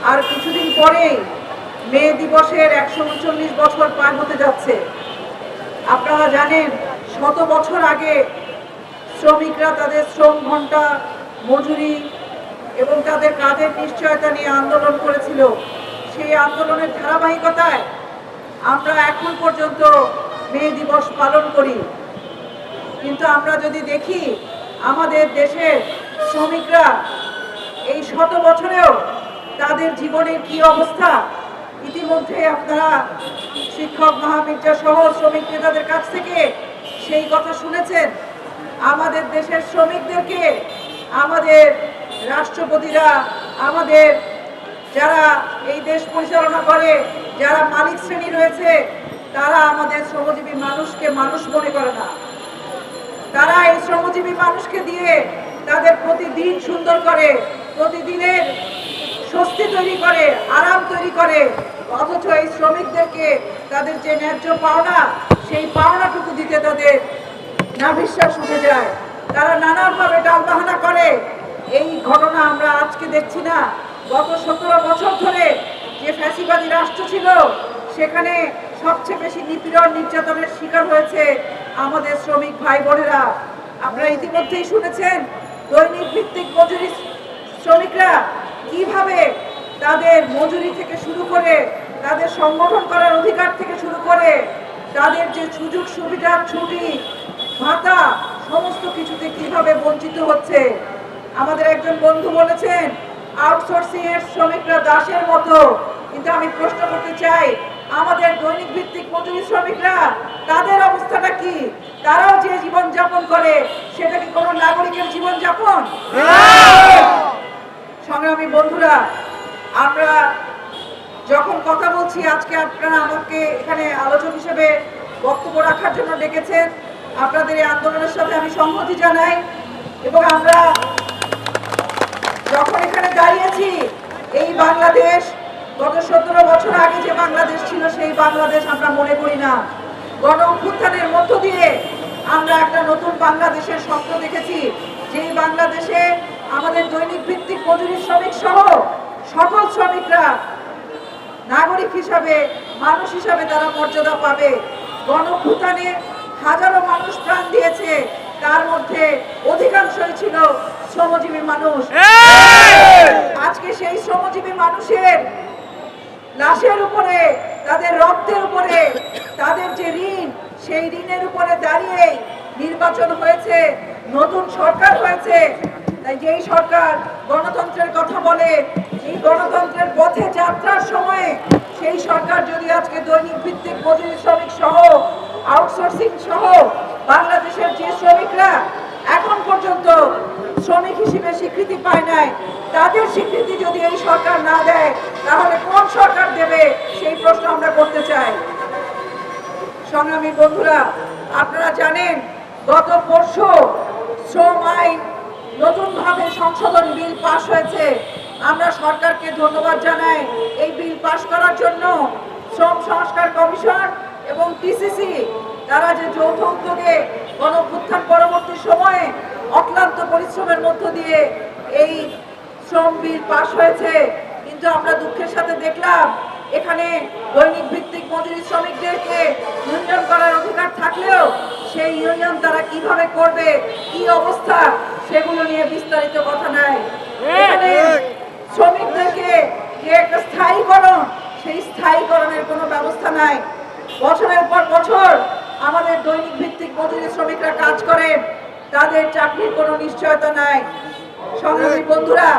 আর কিছুদিন পরেই মে দিবসের 139 বছর পার হতে যাচ্ছে। আপনারা জানেন, শত বছর আগে শ্রমিকরা তাদের শ্রম ঘন্টা, মজুরি এবং তাদের কাজের নিশ্চয়তা নিয়ে আন্দোলন করেছিল। সেই আন্দোলনের ধারাবাহিকতায় আমরা এখন পর্যন্ত মে দিবস পালন করি। কিন্তু আমরা যদি দেখি আমাদের দেশের শ্রমিকরা এই শত বছরেও তাদের জীবনের কি অবস্থা, ইতিমধ্যে আপনারা শিক্ষক মহামির্জা সহ শ্রমিক নেতাদের কাছ থেকে সেই কথা শুনেছেন। আমাদের দেশের শ্রমিকদেরকে আমাদের রাষ্ট্রপতিরা, আমাদের যারা এই দেশ পরিচালনা করে, যারা মালিক শ্রেণী রয়েছে, তারা আমাদের শ্রমজীবী মানুষকে মানুষ মনে করে না। তারা এই শ্রমজীবী মানুষকে দিয়ে তাদের প্রতিদিন সুন্দর করে, প্রতিদিনের স্বস্তি তৈরি করে, আরাম তৈরি করে, অথচ এই শ্রমিকদেরকে তাদের যে ন্যায্য পাওনা, সেই পাওনাটুকু দিতে তাদের নাভিশ্বাস উঠে যায়। তারা নানানভাবে টালবাহানা করে। এই ঘটনা আমরা আজকে দেখছি না, গত 17 বছর ধরে যে ফ্যাসিবাদী রাষ্ট্র ছিল, সেখানে সবচেয়ে বেশি নিপীড়ন, নির্যাতনের শিকার হয়েছে আমাদের শ্রমিক ভাই বোনেরা। আপনারা ইতিমধ্যেই শুনেছেন, দৈনিক ভিত্তিক মজুরি শ্রমিকরা কিভাবে তাদের মজুরি থেকে শুরু করে, তাদের সংগঠন করার অধিকার থেকে শুরু করে, তাদের যে সুযোগ সুবিধা, ছুটি, ভাতা, সমস্ত কিছুতে কিভাবে বঞ্চিত হচ্ছে। আমাদের একজন বন্ধু বলেছেন, আউটসোর্সিং এর শ্রমিকরা দাসের মতো। কিন্তু আমি প্রশ্ন করতে চাই, আমাদের দৈনিক ভিত্তিক মজুরি শ্রমিকরা, তাদের অবস্থাটা কি? তারাও যে জীবন যাপন করে, সেটা কি কোনো নাগরিকের জীবন যাপন? সংগ্রামী বন্ধুরা, আমরা যখন কথা বলছি, আজকে আপনারা আমাকে এখানে আলোচক হিসেবে বক্তব্য রাখার জন্য ডেকেছেন। আপনাদের এই আন্দোলনের সাথে আমি সংহতি জানাই এবং আমরা যখন এখানে দাঁড়িয়েছি, এই বাংলাদেশ গত 17 বছর আগে যে বাংলাদেশ ছিল, সেই বাংলাদেশ আমরা মনে করি না। গণ অভ্যুত্থানের মধ্য দিয়ে আমরা একটা নতুন বাংলাদেশের স্বপ্ন দেখেছি, যেই বাংলাদেশে আমাদের দৈনিক ভিত্তিক মজুরি শ্রমিক সহ সকল শ্রমিকরা নাগরিক হিসাবে, মানুষ হিসাবে তারা মর্যাদা পাবে। গণ অভ্যুত্থানে হাজারো মানুষ প্রাণ দিয়েছে, তার মধ্যে অধিকাংশই ছিল শ্রমজীবী মানুষ। আজকে সেই শ্রমজীবী মানুষের লাশের উপরে, তাদের রক্তের উপরে, তাদের যে ঋণ, সেই ঋণের উপরে দাঁড়িয়ে নির্বাচন হয়েছে, নতুন সরকার হয়েছে। তাই যেই সরকার গণতন্ত্রের কথা বলে, এই গণতন্ত্রের পথে যাত্রার সময়ে সেই সরকার যদি আজকে দৈনিক ভিত্তিক মজুরি শ্রমিক সহ, আউটসোর্সিং সহ বাংলাদেশের যে শ্রমিকরা এখন পর্যন্ত শ্রমিক হিসেবে স্বীকৃতি পায় নাই, তাদের স্বীকৃতি যদি এই সরকার না দেয়, তাহলে কোন সরকার দেবে, সেই প্রশ্ন আমরা করতে চাই। সংগ্রামী বন্ধুরা, আপনারা জানেন, গত পরশু শ্রম আইন নতুনভাবে সংশোধন বিল পাশ হয়েছে। আমরা সরকারকে ধন্যবাদ জানাই এই বিল পাশ করার জন্য। শ্রম সংস্কার কমিশন এবং টিসিসি তারা যে যৌথ উদ্যোগে গণঅভ্যুত্থান পরবর্তী সময়ে অক্লান্ত পরিশ্রমের মধ্য দিয়ে এই শ্রম বিল পাশ হয়েছে। কিন্তু আমরা দুঃখের সাথে দেখলাম, এখানে দৈনিক ভিত্তিক মজুরি শ্রমিকদেরকে ইউনিয়ন করার অধিকার থাকলেও সেই ইউনিয়ন তারা কিভাবে করবে, কি অবস্থা, সেগুলো নিয়ে বিস্তারিত কথা নাই। এখানে শ্রমিকদেরকে যে একটা স্থায়ীকরণ, সেই স্থায়ীকরণের কোনো ব্যবস্থা নাই। বছরের পর বছর আমাদের দৈনিক ভিত্তিক মজুরি শ্রমিকরা কাজ করেন, তাদের চাকরির কোনো নিশ্চয়তা নাই। সংগ্রামী বন্ধুরা,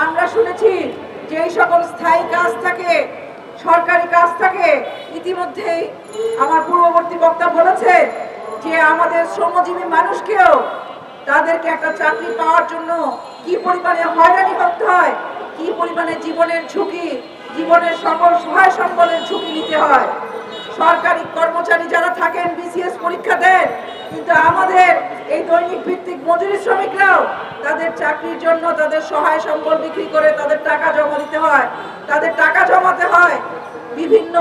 আমরা শুনেছি যে এই সকল স্থায়ী কাজ থাকে, সরকারি কাজ থাকে। ইতিমধ্যেই আমার পূর্ববর্তী বক্তা বলেছে যে আমাদের শ্রমজীবী মানুষকেও তাদেরকে একটা চাকরি পাওয়ার জন্য কি পরিমাণে হয়রানি করতে হয়, কি পরিমাণে জীবনের ঝুঁকি, জীবনের সকল সহায় সম্বলের ঝুঁকি নিতে হয়। সরকারি কর্মচারী যারা থাকেন বিসিএস পরীক্ষা দেন, কিন্তু আমাদের এই দৈনিক ভিত্তিক মজুরি শ্রমিকরাও তাদের চাকরির জন্য তাদের সহায় সম্বল বিক্রি করে তাদের টাকা জমা দিতে হয়, তাদের টাকা জমাতে হয় বিভিন্ন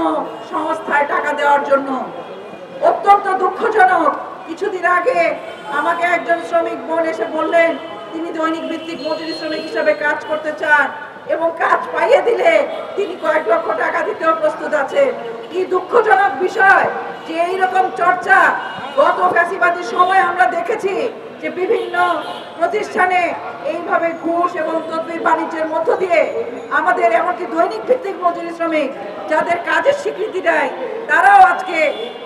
সংস্থায় টাকা দেওয়ার জন্য। অত্যন্ত দুঃখজনক। কিছুদিন আগে আমাকে একজন শ্রমিক বোন এসে বললেন তিনি দৈনিক ভিত্তিক মজুরি শ্রমিক হিসেবে কাজ করতে চান। এবং কাজ পাইয়ে দিলে তিনি কয়েক লক্ষ টাকা দিতেও প্রস্তুত আছেন। কি দুঃখজনক বিষয় যে এইরকম চর্চা গত ফ্যাসিবাদী সময় আমরা দেখেছি যে বিভিন্ন প্রতিষ্ঠানে এইভাবে ঘুষ এবং তদবির বাণিজ্যের মধ্য দিয়ে আমাদের এমনকি দৈনিক ভিত্তিক মজুরি শ্রমিক যাদের কাজের স্বীকৃতি দেয় তারাও আজকে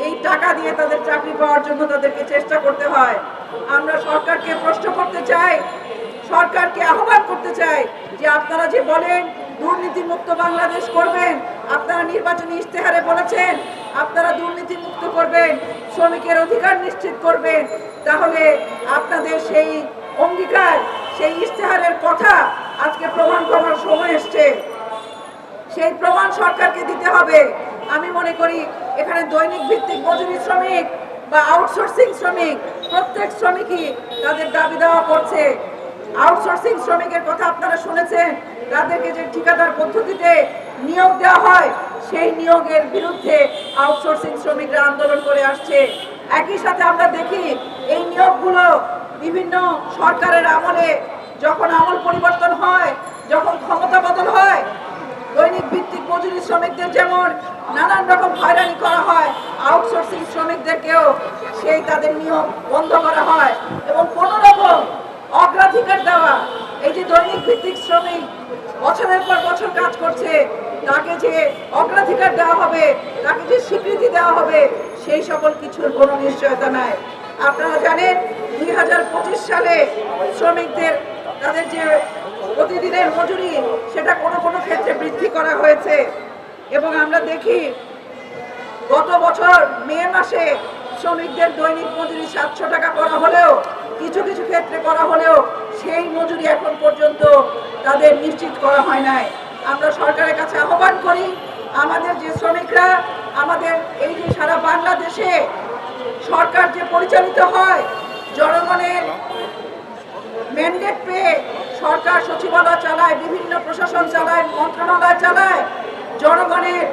এই টাকা দিয়ে তাদের চাকরি পাওয়ার জন্য তাদেরকে চেষ্টা করতে হয়। আমরা সরকারকে প্রশ্ন করতে চাই, সরকারকে আহ্বান করতে চাই যে আপনারা যে বলেন দুর্নীতি মুক্ত বাংলাদেশ করবেন, আপনারা নির্বাচনী ইশতেহারে বলেছেন আপনারা দুর্নীতি মুক্ত করবেন, শ্রমিকের অধিকার নিশ্চিত করবেন, তাহলে আপনাদের সেই অঙ্গীকার, সেই ইশতেহারের কথা আজকে প্রমাণ করার সময় এসছে। সেই প্রমাণ সরকারকে দিতে হবে। আমি মনে করি এখানে দৈনিক ভিত্তিক মজুরি শ্রমিক বা আউটসোর্সিং শ্রমিক প্রত্যেক শ্রমিকই তাদের দাবি দেওয়া করছে। আউটসোর্সিং শ্রমিকের কথা আপনারা শুনেছেন, তাদেরকে যে ঠিকাদার পদ্ধতিতে নিয়োগ দেওয়া হয় সেই নিয়োগের বিরুদ্ধে আউটসোর্সিং শ্রমিকরা আন্দোলন করে আসছে। একই সাথে আমরা দেখি এই নিয়োগগুলো বিভিন্ন সরকারের আমলে যখন আমল পরিবর্তন হয়, যখন ক্ষমতা বদল হয়, দৈনিক ভিত্তিক মজুরি শ্রমিকদের যেমন নানান রকম হয়রানি করা হয়, আউটসোর্সিং শ্রমিকদেরকেও সেই তাদের নিয়োগ বন্ধ করা হয় এবং কোনো রকম অগ্রাধিকার দেওয়া। এই যে দৈনিক ভিত্তিক শ্রমিক বছরের পর বছর কাজ করছে, তাকে যে অগ্রাধিকার দেওয়া হবে, তাকে যে স্বীকৃতি দেওয়া হবে, সেই সকল কিছুর কোনো নিশ্চয়তা নাই। আপনারা জানেন 2025 সালে শ্রমিকদের তাদের যে প্রতিদিনের মজুরি সেটা কোনো কোনো ক্ষেত্রে বৃদ্ধি করা হয়েছে এবং আমরা দেখি গত বছর মে মাসে শ্রমিকদের দৈনিক মজুরি 700 টাকা করা হলেও কিছু কিছু ক্ষেত্রে করা হলেও সেই মজুরি এখন পর্যন্ত তাদের নিশ্চিত করা হয় নাই। আমরা সরকারের কাছে আহ্বান করি, আমাদের যে শ্রমিকরা আমাদের এই যে সারা বাংলাদেশে সরকার যে পরিচালিত হয়, জনগণের ম্যান্ডেট পেয়ে সরকার সচিবালয় চালায়, বিভিন্ন প্রশাসন চালায়, মন্ত্রণালয় চালায়, জনগণের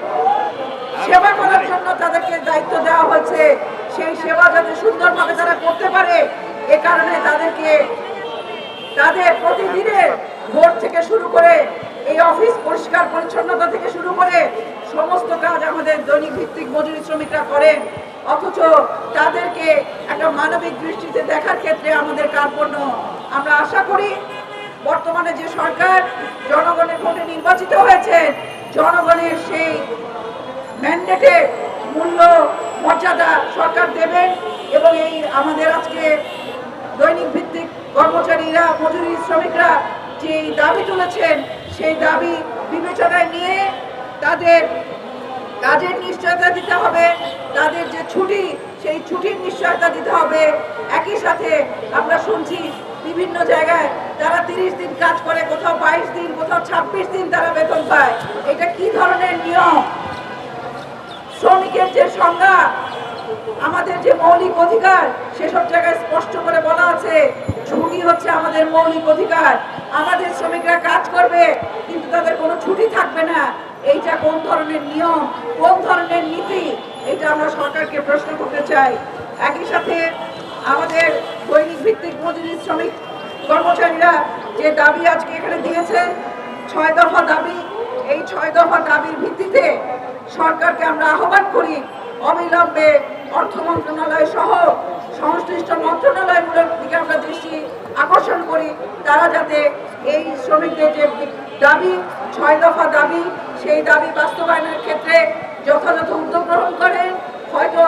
সেবা করার জন্য তাদেরকে দায়িত্ব দেওয়া হয়েছে। সেই সেবা যাতে সুন্দরভাবে তারা করতে পারে, এ কারণে তাদেরকে তাদের প্রতিদিনের ভোট থেকে শুরু করে এই অফিস পরিষ্কার পরিচ্ছন্নতা থেকে শুরু করে সমস্ত কাজ আমাদের দৈনিক ভিত্তিক মজুরি শ্রমিকরা করেন, অথচ তাদেরকে একটা মানবিক দৃষ্টিতে দেখার ক্ষেত্রে আমাদের কার্পণ্য। আমরা আশা করি বর্তমানে যে সরকার জনগণের ভোটে নির্বাচিত হয়েছে, জনগণের সেই ম্যান্ডেটের মূল্য মর্যাদা সরকার দেবেন এবং এই আমাদের আজকে দৈনিক ভিত্তিক কর্মচারীরা, মজুরি শ্রমিকরা যে দাবি তুলেছেন সেই দাবি বিবেচনায় নিয়ে তাদের কাজের নিশ্চয়তা দিতে হবে, তাদের যে ছুটি সেই ছুটির নিশ্চয়তা দিতে হবে। একই সাথে আমরা শুনছি বিভিন্ন জায়গায় তারা 30 দিন কাজ করে, কোথাও 22 দিন, কোথাও 26 দিন তারা বেতন পায়। এটা কি ধরনের নিয়ম? শ্রমিকের যে সংজ্ঞা, আমাদের যে মৌলিক অধিকার, সেসব জায়গায় স্পষ্ট করে বলা আছে ছুটি হচ্ছে আমাদের মৌলিক অধিকার। আমাদের শ্রমিকরা কাজ করবে কিন্তু তাদের কোনো ছুটি থাকবে না। এইটা কোন ধরনের নিয়ম, কোন ধরনের নীতি? এটা আমরা সরকারকে প্রশ্ন করতে চাই। একই সাথে আমাদের দৈনিক ভিত্তিক মজুরি শ্রমিক কর্মচারীরা যে দাবি আজকে এখানে দিয়েছেন, 6 দফা দাবি, এই 6 দফা দাবির ভিত্তিতে সরকারকে আমরা আহ্বান করি অবিলম্বে অর্থ মন্ত্রণালয় সহ সংশ্লিষ্ট মন্ত্রণালয়গুলোর দিকে আমরা দৃষ্টি আকর্ষণ করি, তারা যাতে এই শ্রমিকদের যে দাবি 6 দফা দাবি, সেই দাবি বাস্তবায়নের ক্ষেত্রে যথাযথ উদ্যোগ গ্রহণ করেন। হয়তো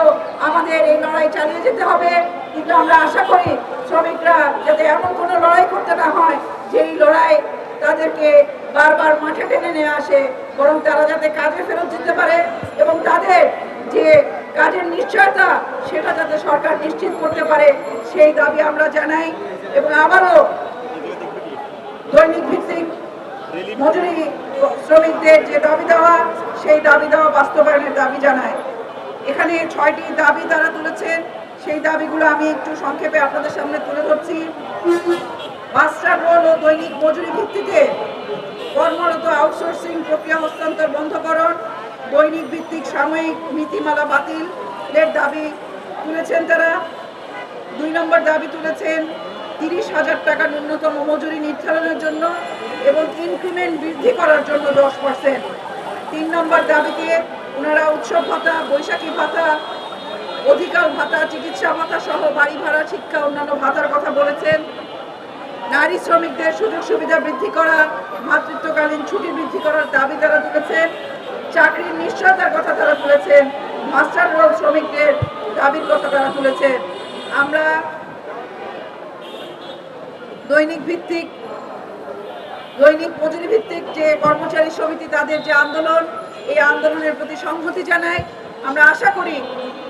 আমাদের এই লড়াই চালিয়ে যেতে হবে, কিন্তু আমরা আশা করি শ্রমিকরা যাতে এমন কোনো লড়াই করতে না হয় যেই লড়াই তাদেরকে বারবার মাঠে টেনে নিয়ে আসে, বরং তারা যাতে কাজে ফেরত যেতে পারে এবং তাদের যে কাজের নিশ্চয়তা সেটা যাতে সরকার নিশ্চিত করতে পারে, সেই দাবি আমরা জানাই। এবং আবারও দৈনিক ভিত্তিক মজুরি শ্রমিকদের যে দাবি দেওয়া, সেই দাবি দেওয়া বাস্তবায়নের দাবি জানায়। এখানে 6টি দাবি তারা তুলেছেন, সেই দাবিগুলো আমি একটু সংক্ষেপে আপনাদের সামনে তুলে ধরছি। মাস্টার রোল ও দৈনিক মজুরি ভিত্তিতে কর্মরত আউটসোর্সিং প্রক্রিয়া হস্তান্তর বন্ধকরণ, দৈনিক ভিত্তিক সাময়িক নীতিমালা বাতিলের দাবি তুলেছেন তারা। 2 নম্বর দাবি তুলেছেন 30,000 টাকা ন্যূনতম মজুরি নির্ধারণের জন্য এবং ইনক্রিমেন্ট বৃদ্ধি করার জন্য 10%। 3 নম্বর দাবিতে ওনারা উৎসব ভাতা, বৈশাখী ভাতা, অধিকার ভাতা, চিকিৎসা ভাতা সহ বাড়ি ভাড়া, শিক্ষা, অন্যান্য ভাতার কথা বলেছেন। নারী শ্রমিকদের সুযোগ সুবিধা বৃদ্ধি করা, মাতৃত্বকালীন ছুটি বৃদ্ধি করার দাবি তারা তুলেছেন। চাকরির নিশ্চয়তার কথা তারা তুলেছেন। মাস্টার রোল শ্রমিকদের দাবির কথা তারা তুলেছেন। আমরা দৈনিক মজুরি ভিত্তিক যে কর্মচারী সমিতি, তাদের যে আন্দোলন, এই আন্দোলনের প্রতি সংহতি জানাই। আমরা আশা করি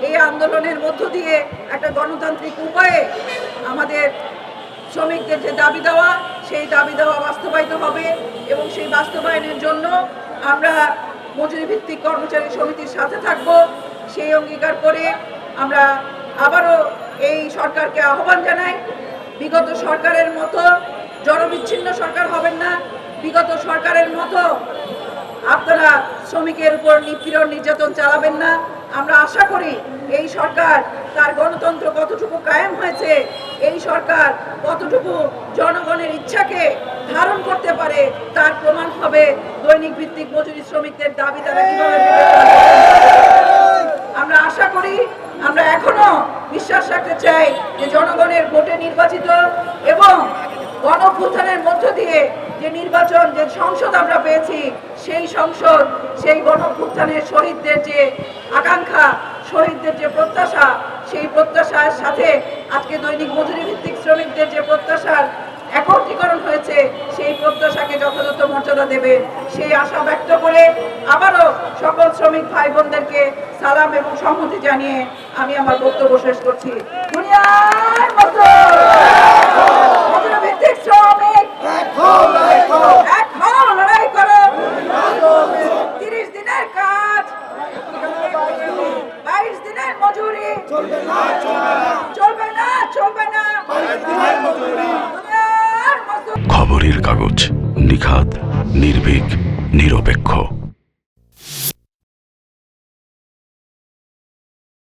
এই আন্দোলনের মধ্য দিয়ে একটা গণতান্ত্রিক উপায়ে আমাদের শ্রমিকদের যে দাবি দেওয়া, সেই দাবি দেওয়া বাস্তবায়িত হবে এবং সেই বাস্তবায়নের জন্য আমরা মজুরি ভিত্তিক কর্মচারী সমিতির সাথে থাকব। সেই অঙ্গীকার করে আমরা আবারও এই সরকারকে আহ্বান জানাই, বিগত সরকারের মতো জনবিচ্ছিন্ন সরকার হবেন না। বিগত সরকারের মতো আপনারা শ্রমিকের উপর নিপীড়ন নির্যাতন চালাবেন না। আমরা আশা করি এই সরকার তার গণতন্ত্র কতটুকু কায়েম হয়েছে, এই সরকার কতটুকু জনগণের ইচ্ছাকে ধারণ করতে পারে, তার প্রমাণ হবে দৈনিক ভিত্তিক মজুরি শ্রমিকদের দাবি তারা কিভাবে বিবেচনা করবেন। আমরা আশা করি, আমরা এখনো বিশ্বাস রাখতে চাই যে জনগণের ভোটে নির্বাচিত এবং গণঅভ্যুত্থানের মধ্য দিয়ে যে নির্বাচন, যে সংসদ আমরা পেয়েছি, সেই সংসদ, সেই গণঅভ্যুত্থানের শহীদদের যে আকাঙ্ক্ষা, শহীদদের যে প্রত্যাশা, সেই প্রত্যাশার সাথে আজকে দৈনিক মজুরি ভিত্তিক শ্রমিকদের যে প্রত্যাশার একত্রীকরণ হয়েছে, সেই প্রত্যাশাকে যথাযথ মর্যাদা দেবেন, সেই আশা ব্যক্ত করে আবারও সকল শ্রমিক ভাই বোনদেরকে সালাম এবং সংহতি জানিয়ে আমি আমার বক্তব্য শেষ করছি। দুনিয়ার মতো মজুরি ভিত্তিক শ্রমিক এক হও, লড়াই করো। 30 দিনের কাজ, 22 দিনের মজুরি চলবে না। খবরের কাগজ, নিখাত, নির্ভীক, নিরপেক্ষ।